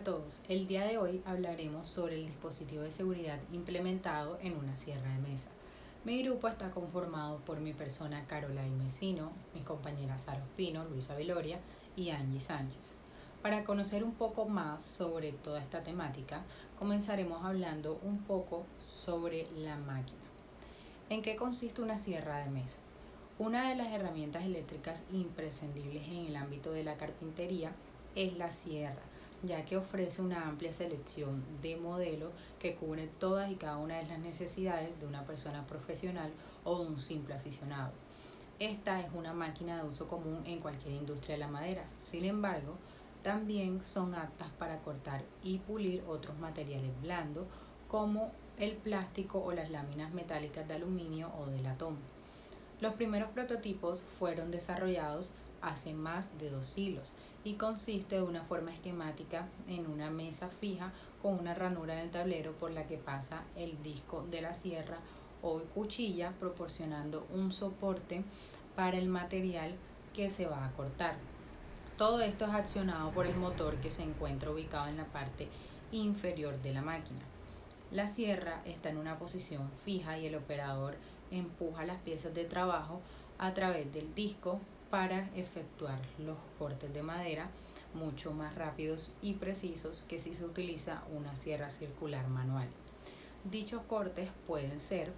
todos, el día de hoy hablaremos sobre el dispositivo de seguridad implementado en una sierra de mesa. Mi grupo está conformado por mi persona Caroline Mesino, mis compañeras Sara Ospino, Luisa Viloria y Angie Sánchez. Para conocer un poco más sobre toda esta temática, comenzaremos hablando un poco sobre la máquina. ¿En qué consiste una sierra de mesa? Una de las herramientas eléctricas imprescindibles en el ámbito de la carpintería es la sierra, ya que ofrece una amplia selección de modelos que cubren todas y cada una de las necesidades de una persona profesional o de un simple aficionado. Esta es una máquina de uso común en cualquier industria de la madera. Sin embargo, también son aptas para cortar y pulir otros materiales blandos como el plástico o las láminas metálicas de aluminio o de latón. Los primeros prototipos fueron desarrollados hace más de 2 siglos y consiste de una forma esquemática en una mesa fija con una ranura en el tablero por la que pasa el disco de la sierra o cuchilla, proporcionando un soporte para el material que se va a cortar. Todo esto es accionado por el motor que se encuentra ubicado en la parte inferior de la máquina. La sierra está en una posición fija y el operador empuja las piezas de trabajo a través del disco para efectuar los cortes de madera mucho más rápidos y precisos que si se utiliza una sierra circular manual. Dichos cortes pueden ser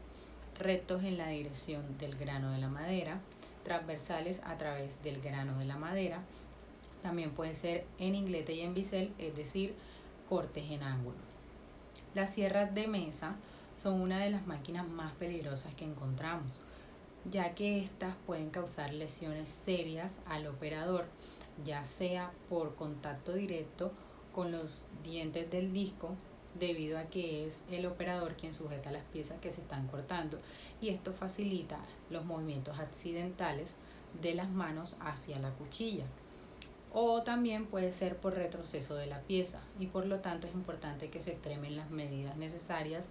rectos en la dirección del grano de la madera, transversales a través del grano de la madera, también puede ser en iglete y en bisel, es decir, cortes en ángulo. Las sierras de mesa son una de las máquinas más peligrosas que encontramos, ya que estas pueden causar lesiones serias al operador, ya sea por contacto directo con los dientes del disco, debido a que es el operador quien sujeta las piezas que se están cortando, y esto facilita los movimientos accidentales de las manos hacia la cuchilla. O también puede ser por retroceso de la pieza y por lo tanto es importante que se extremen las medidas necesarias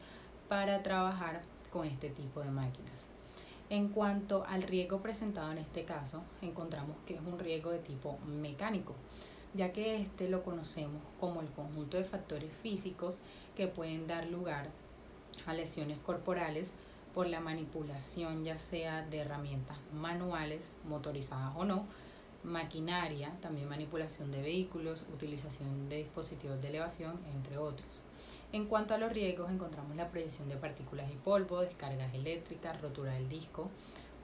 para trabajar con este tipo de máquinas. En cuanto al riesgo presentado en este caso, encontramos que es un riesgo de tipo mecánico, ya que este lo conocemos como el conjunto de factores físicos que pueden dar lugar a lesiones corporales por la manipulación ya sea de herramientas manuales, motorizadas o no, maquinaria, también manipulación de vehículos, utilización de dispositivos de elevación, entre otros. En cuanto a los riesgos, encontramos la proyección de partículas y polvo, descargas eléctricas, rotura del disco,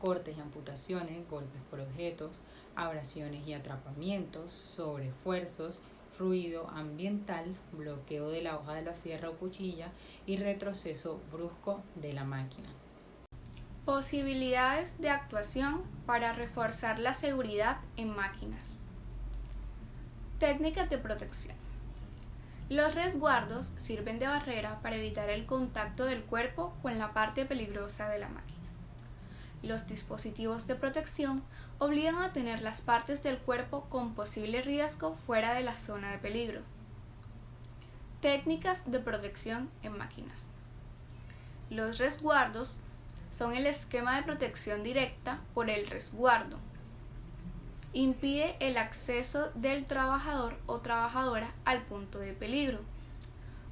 cortes y amputaciones, golpes por objetos, abrasiones y atrapamientos, sobreesfuerzos, ruido ambiental, bloqueo de la hoja de la sierra o cuchilla y retroceso brusco de la máquina. Posibilidades de actuación para reforzar la seguridad en máquinas. Técnicas de protección. Los resguardos sirven de barrera para evitar el contacto del cuerpo con la parte peligrosa de la máquina. Los dispositivos de protección obligan a tener las partes del cuerpo con posible riesgo fuera de la zona de peligro. Técnicas de protección en máquinas. Los resguardos son el esquema de protección directa por el resguardo. Impide el acceso del trabajador o trabajadora al punto de peligro,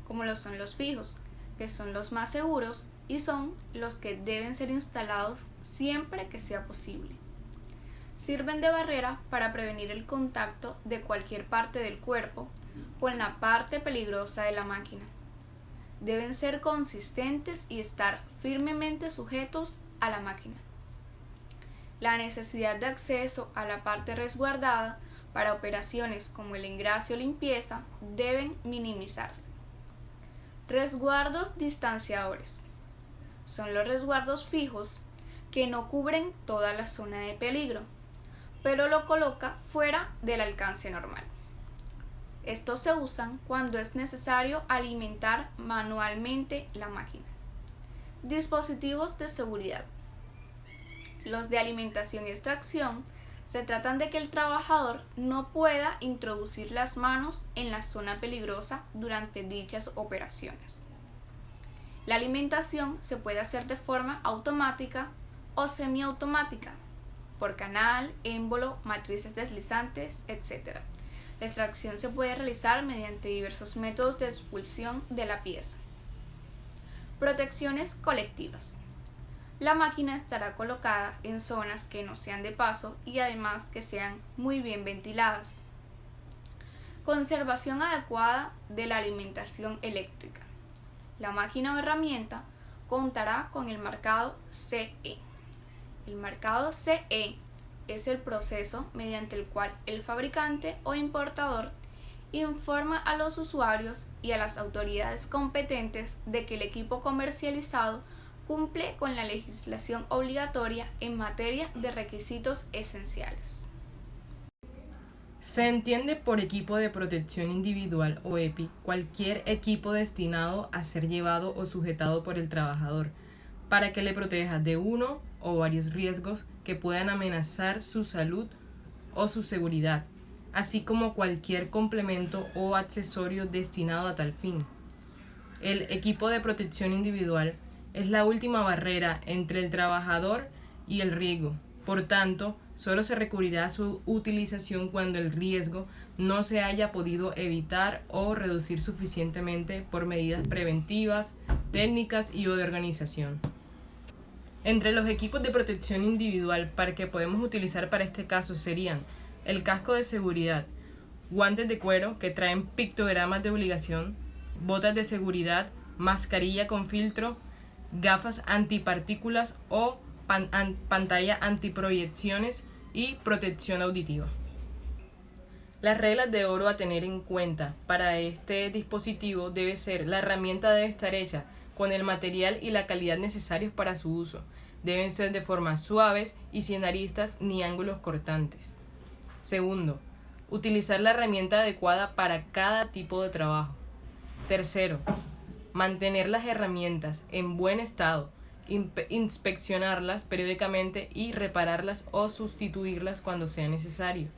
como lo son los fijos, que son los más seguros y son los que deben ser instalados siempre que sea posible. Sirven de barrera para prevenir el contacto de cualquier parte del cuerpo con la parte peligrosa de la máquina. Deben ser consistentes y estar firmemente sujetos a la máquina. La necesidad de acceso a la parte resguardada para operaciones como el engrase o limpieza deben minimizarse. Resguardos distanciadores. Son los resguardos fijos que no cubren toda la zona de peligro, pero lo coloca fuera del alcance normal. Estos se usan cuando es necesario alimentar manualmente la máquina. Dispositivos de seguridad. Los de alimentación y extracción se tratan de que el trabajador no pueda introducir las manos en la zona peligrosa durante dichas operaciones. La alimentación se puede hacer de forma automática o semiautomática, por canal, émbolo, matrices deslizantes, etc. La extracción se puede realizar mediante diversos métodos de expulsión de la pieza. Protecciones colectivas. La máquina estará colocada en zonas que no sean de paso y además que sean muy bien ventiladas. Conservación adecuada de la alimentación eléctrica. La máquina o herramienta contará con el marcado CE. El marcado CE es el proceso mediante el cual el fabricante o importador informa a los usuarios y a las autoridades competentes de que el equipo comercializado cumple con la legislación obligatoria en materia de requisitos esenciales. Se entiende por equipo de protección individual o EPI cualquier equipo destinado a ser llevado o sujetado por el trabajador para que le proteja de uno o varios riesgos que puedan amenazar su salud o su seguridad, así como cualquier complemento o accesorio destinado a tal fin. El equipo de protección individual es la última barrera entre el trabajador y el riesgo. Por tanto, solo se recurrirá a su utilización cuando el riesgo no se haya podido evitar o reducir suficientemente por medidas preventivas, técnicas y o de organización. Entre los equipos de protección individual para que podemos utilizar para este caso serían el casco de seguridad, guantes de cuero que traen pictogramas de obligación, botas de seguridad, mascarilla con filtro, gafas antipartículas o pantalla antiproyecciones y protección auditiva. Las reglas de oro a tener en cuenta para este dispositivo debe ser: la herramienta debe estar hecha con el material y la calidad necesarios para su uso. Deben ser de formas suaves y sin aristas ni ángulos cortantes. Segundo, utilizar la herramienta adecuada para cada tipo de trabajo. Tercero, mantener las herramientas en buen estado, inspeccionarlas periódicamente y repararlas o sustituirlas cuando sea necesario.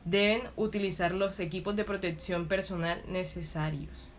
Deben utilizar los equipos de protección personal necesarios.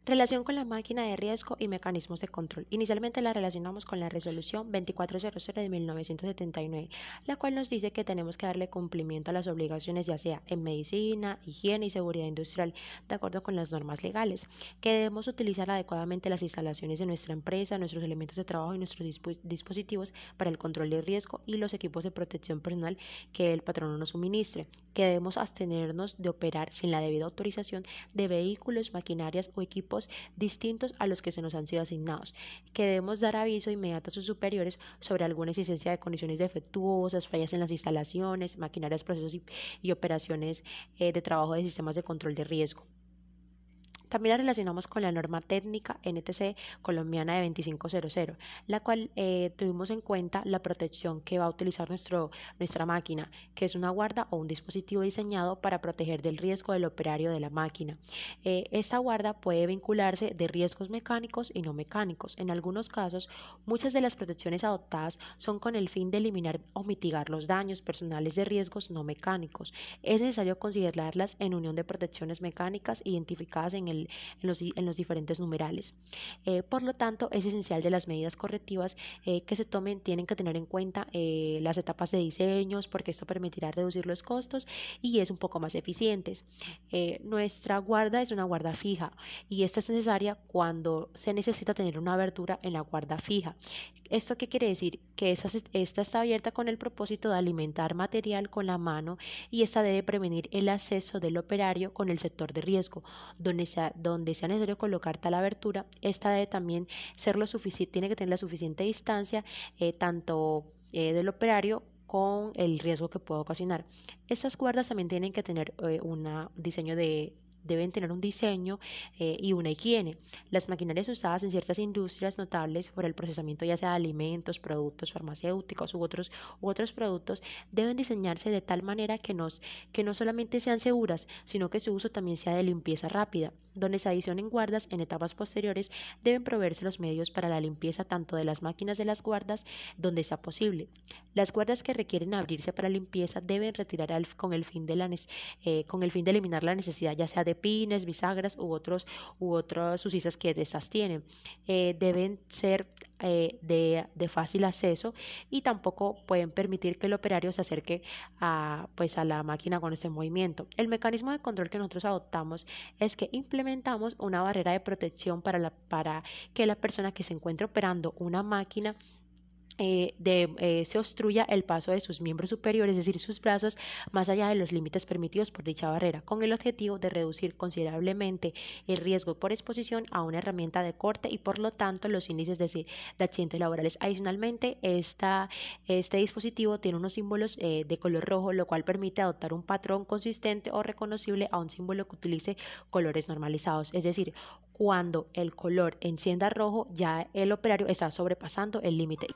Relación con la máquina de riesgo y mecanismos de control. Inicialmente la relacionamos con la resolución 2400 de 1979, la cual nos dice que tenemos que darle cumplimiento a las obligaciones ya sea en medicina, higiene y seguridad industrial, de acuerdo con las normas legales, que debemos utilizar adecuadamente las instalaciones de nuestra empresa, nuestros elementos de trabajo y nuestros dispositivos para el control de riesgo y los equipos de protección personal que el patrono nos suministre, que debemos abstenernos de operar sin la debida autorización de vehículos, maquinarias o equipos distintos a los que se nos han sido asignados, que debemos dar aviso inmediato a sus superiores sobre alguna existencia de condiciones defectuosas, fallas en las instalaciones, maquinarias, procesos y operaciones de trabajo de sistemas de control de riesgo. También la relacionamos con la norma técnica NTC colombiana de 2500, la cual tuvimos en cuenta la protección que va a utilizar nuestra máquina, que es una guarda o un dispositivo diseñado para proteger del riesgo del operario de la máquina. Esta guarda puede vincularse de riesgos mecánicos y no mecánicos. En algunos casos, muchas de las protecciones adoptadas son con el fin de eliminar o mitigar los daños personales de riesgos no mecánicos. Es necesario considerarlas en unión de protecciones mecánicas identificadas en los diferentes numerales. Por lo tanto, es esencial de las medidas correctivas que se tomen, tienen que tener en cuenta las etapas de diseños, porque esto permitirá reducir los costos y es un poco más eficientes. Nuestra guarda es una guarda fija y esta es necesaria cuando se necesita tener una abertura en la guarda fija. ¿Esto qué quiere decir? Que esta está abierta con el propósito de alimentar material con la mano y esta debe prevenir el acceso del operario con el sector de riesgo. Donde sea necesario colocar tal abertura, esta debe también ser tiene que tener la suficiente distancia tanto del operario con el riesgo que pueda ocasionar. Estas guardas también tienen que tener deben tener un diseño y una higiene. Las maquinarias usadas en ciertas industrias notables por el procesamiento ya sea de alimentos, productos farmacéuticos u otros productos deben diseñarse de tal manera que no solamente sean seguras, sino que su uso también sea de limpieza rápida. Donde se adicionen guardas en etapas posteriores, deben proveerse los medios para la limpieza tanto de las máquinas de las guardas donde sea posible. Las guardas que requieren abrirse para limpieza deben retirar con el fin de eliminar la necesidad ya sea de de pines, bisagras u otras sucisas que de estas tienen. Deben ser de fácil acceso y tampoco pueden permitir que el operario se acerque pues a la máquina con este movimiento. El mecanismo de control que nosotros adoptamos es que implementamos una barrera de protección para que la persona que se encuentre operando una máquina se obstruya el paso de sus miembros superiores, es decir, sus brazos, más allá de los límites permitidos por dicha barrera, con el objetivo de reducir considerablemente el riesgo por exposición a una herramienta de corte y por lo tanto los índices de accidentes laborales. Adicionalmente, este dispositivo tiene unos símbolos de color rojo, lo cual permite adoptar un patrón consistente o reconocible a un símbolo que utilice colores normalizados, es decir, cuando el color encienda rojo, ya el operario está sobrepasando el límite.